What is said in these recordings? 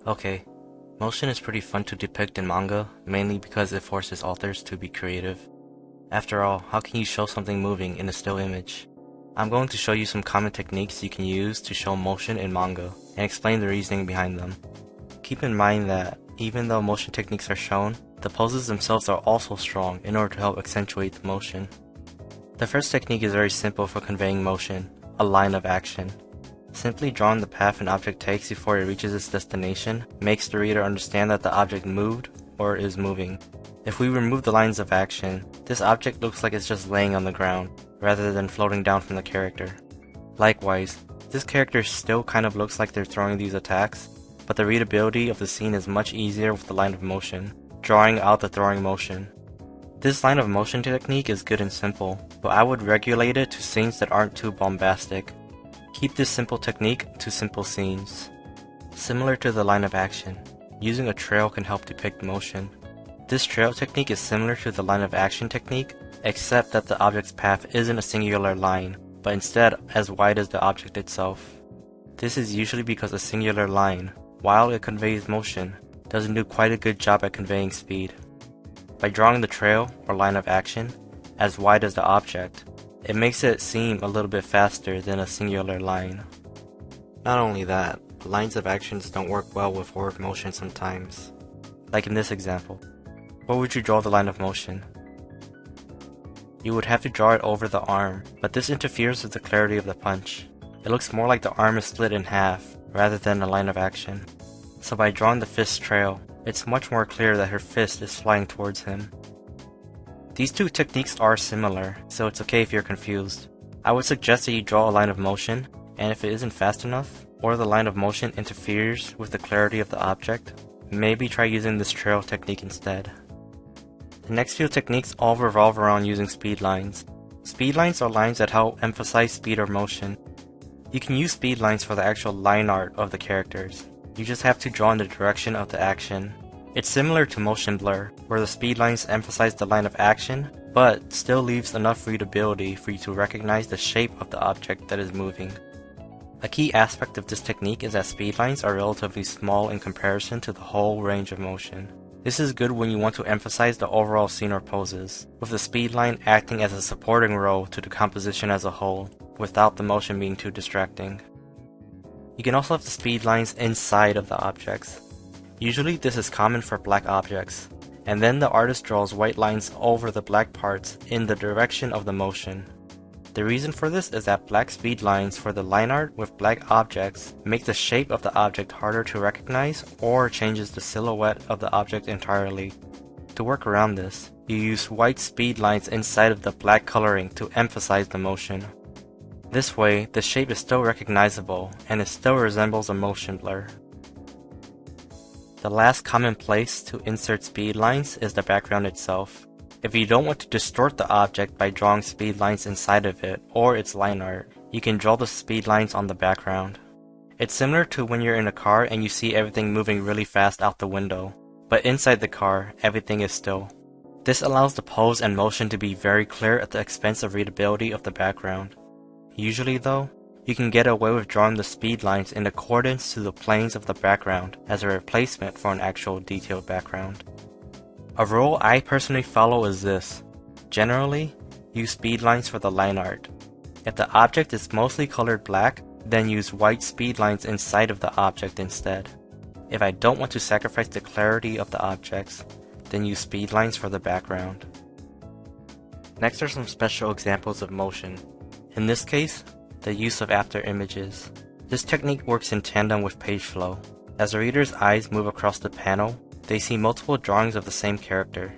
Okay, motion is pretty fun to depict in manga, mainly because it forces authors to be creative. After all, how can you show something moving in a still image? I'm going to show you some common techniques you can use to show motion in manga, and explain the reasoning behind them. Keep in mind that, even though motion techniques are shown, the poses themselves are also strong in order to help accentuate the motion. The first technique is very simple for conveying motion, a line of action. Simply drawing the path an object takes before it reaches its destination makes the reader understand that the object moved or is moving. If we remove the lines of action, this object looks like it's just laying on the ground, rather than floating down from the character. Likewise, this character still kind of looks like they're throwing these attacks, but the readability of the scene is much easier with the line of motion, drawing out the throwing motion. This line of motion technique is good and simple, but I would regulate it to scenes that aren't too bombastic. Keep this simple technique to simple scenes. Similar to the line of action, using a trail can help depict motion. This trail technique is similar to the line of action technique, except that the object's path isn't a singular line, but instead as wide as the object itself. This is usually because a singular line, while it conveys motion, doesn't do quite a good job at conveying speed. By drawing the trail, or line of action, as wide as the object, it makes it seem a little bit faster than a singular line. Not only that, lines of actions don't work well with forward motion sometimes. Like in this example. Where would you draw the line of motion? You would have to draw it over the arm, but this interferes with the clarity of the punch. It looks more like the arm is split in half, rather than a line of action. So by drawing the fist trail, it's much more clear that her fist is flying towards him. These two techniques are similar, so it's okay if you're confused. I would suggest that you draw a line of motion, and if it isn't fast enough, or the line of motion interferes with the clarity of the object, maybe try using this trail technique instead. The next few techniques all revolve around using speed lines. Speed lines are lines that help emphasize speed or motion. You can use speed lines for the actual line art of the characters. You just have to draw in the direction of the action. It's similar to motion blur, where the speed lines emphasize the line of action, but still leaves enough readability for you to recognize the shape of the object that is moving. A key aspect of this technique is that speed lines are relatively small in comparison to the whole range of motion. This is good when you want to emphasize the overall scene or poses, with the speed line acting as a supporting role to the composition as a whole, without the motion being too distracting. You can also have the speed lines inside of the objects. Usually this is common for black objects, and then the artist draws white lines over the black parts in the direction of the motion. The reason for this is that black speed lines for the line art with black objects make the shape of the object harder to recognize or changes the silhouette of the object entirely. To work around this, you use white speed lines inside of the black coloring to emphasize the motion. This way, the shape is still recognizable and it still resembles a motion blur. The last common place to insert speed lines is the background itself. If you don't want to distort the object by drawing speed lines inside of it or its line art, you can draw the speed lines on the background. It's similar to when you're in a car and you see everything moving really fast out the window, but inside the car, everything is still. This allows the pose and motion to be very clear at the expense of readability of the background. Usually though, you can get away with drawing the speed lines in accordance to the planes of the background as a replacement for an actual detailed background. A rule I personally follow is this. Generally, use speed lines for the line art. If the object is mostly colored black, then use white speed lines inside of the object instead. If I don't want to sacrifice the clarity of the objects, then use speed lines for the background. Next are some special examples of motion. In this case, the use of after images. This technique works in tandem with page flow. As the reader's eyes move across the panel, they see multiple drawings of the same character.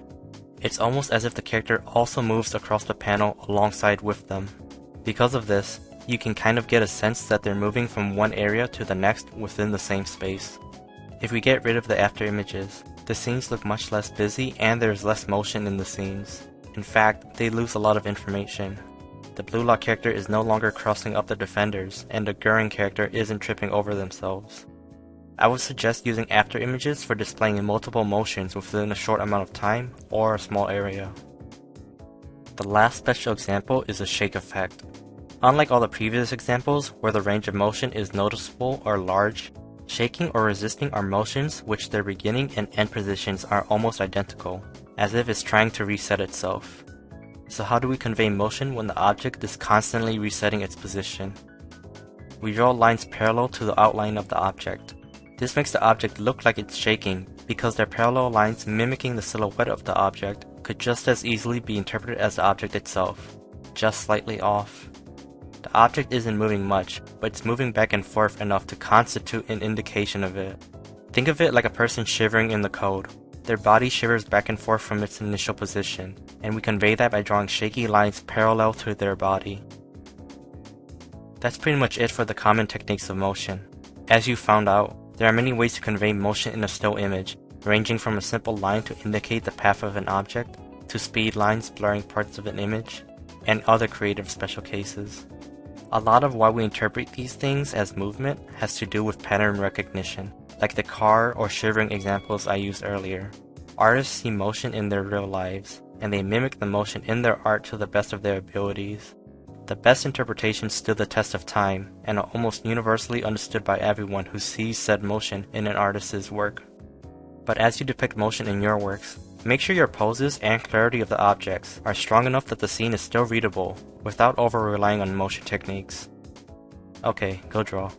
It's almost as if the character also moves across the panel alongside with them. Because of this, you can kind of get a sense that they're moving from one area to the next within the same space. If we get rid of the after images, the scenes look much less busy and there's less motion in the scenes. In fact, they lose a lot of information. The Blue Lock character is no longer crossing up the defenders, and the Guren character isn't tripping over themselves. I would suggest using after images for displaying multiple motions within a short amount of time or a small area. The last special example is a shake effect. Unlike all the previous examples where the range of motion is noticeable or large, Shaking or resisting are motions which their beginning and end positions are almost identical, as if it's trying to reset itself. So how do we convey motion when the object is constantly resetting its position? We draw lines parallel to the outline of the object. This makes the object look like it's shaking because their parallel lines mimicking the silhouette of the object could just as easily be interpreted as the object itself, just slightly off. The object isn't moving much, but it's moving back and forth enough to constitute an indication of it. Think of it like a person shivering in the cold. Their body shivers back and forth from its initial position, and we convey that by drawing shaky lines parallel to their body. That's pretty much it for the common techniques of motion. As you found out, there are many ways to convey motion in a still image, ranging from a simple line to indicate the path of an object, to speed lines blurring parts of an image, and other creative special cases. A lot of why we interpret these things as movement has to do with pattern recognition, like the car or shivering examples I used earlier. Artists see motion in their real lives, and they mimic the motion in their art to the best of their abilities. The best interpretations stood the test of time, and are almost universally understood by everyone who sees said motion in an artist's work. But as you depict motion in your works, make sure your poses and clarity of the objects are strong enough that the scene is still readable, without over-relying on motion techniques. Okay, go draw.